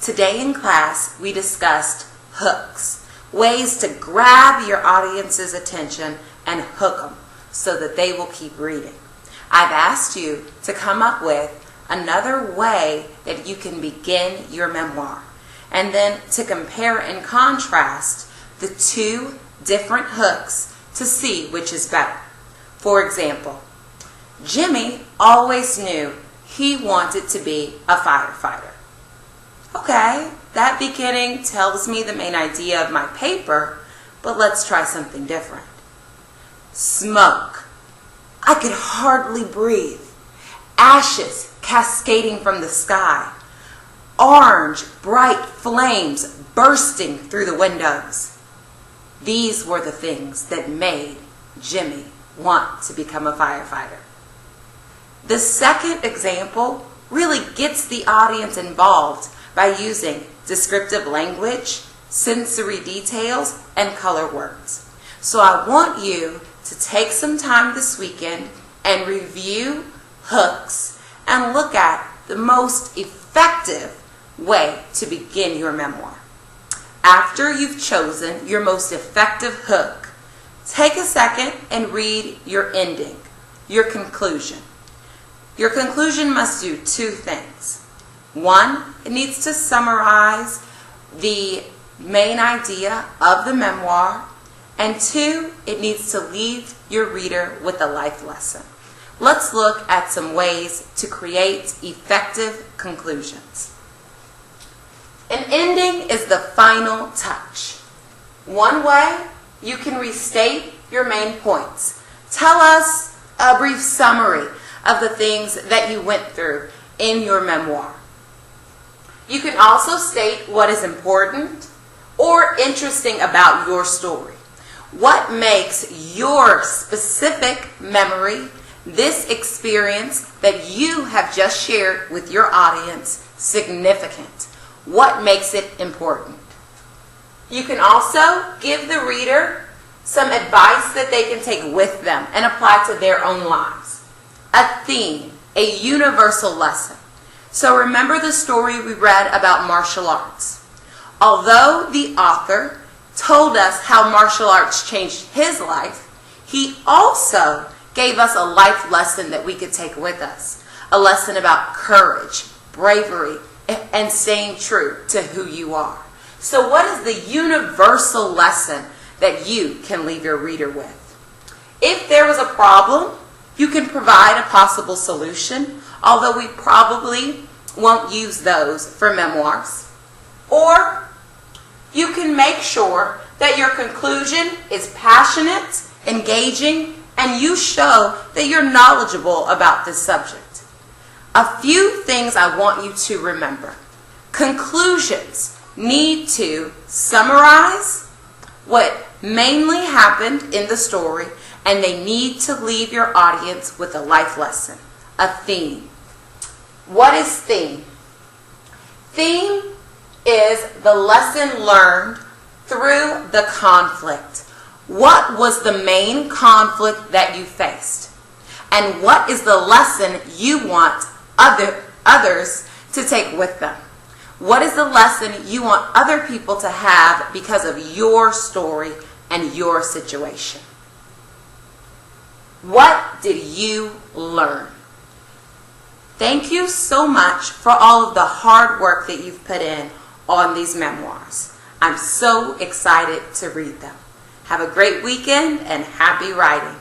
Today in class, we discussed hooks, ways to grab your audience's attention and hook them so that they will keep reading. I've asked you to come up with another way that you can begin your memoir, and then to compare and contrast the two different hooks to see which is better. For example, Jimmy always knew he wanted to be a firefighter. Okay, that beginning tells me the main idea of my paper, but let's try something different. Smoke. I could hardly breathe. Ashes cascading from the sky. Orange, bright flames bursting through the windows. These were the things that made Jimmy want to become a firefighter. The second example really gets the audience involved by using descriptive language, sensory details, and color words. So I want you to take some time this weekend and review hooks and look at the most effective way to begin your memoir. After you've chosen your most effective hook, take a second and read your ending, your conclusion. Your conclusion must do two things. One, it needs to summarize the main idea of the memoir. And two, it needs to leave your reader with a life lesson. Let's look at some ways to create effective conclusions. An ending is the final touch. One way, you can restate your main points. Tell us a brief summary of the things that you went through in your memoir. You can also state what is important or interesting about your story. What makes your specific memory, this experience that you have just shared with your audience, significant? What makes it important? You can also give the reader some advice that they can take with them and apply to their own lives. A theme, a universal lesson. So remember the story we read about martial arts. Although the author told us how martial arts changed his life, he also gave us a life lesson that we could take with us. A lesson about courage, bravery, and staying true to who you are. So what is the universal lesson that you can leave your reader with? If there was a problem, you can provide a possible solution, although we probably won't use those for memoirs. Or you can make sure that your conclusion is passionate, engaging, and you show that you're knowledgeable about this subject. A few things I want you to remember. Conclusions need to summarize what mainly happened in the story, and they need to leave your audience with a life lesson, a theme. What is theme? Theme is the lesson learned through the conflict. What was the main conflict that you faced? And what is the lesson you want others to take with them? What is the lesson you want other people to have because of your story and your situation? What did you learn? Thank you so much for all of the hard work that you've put in on these memoirs. I'm so excited to read them. Have a great weekend and happy writing.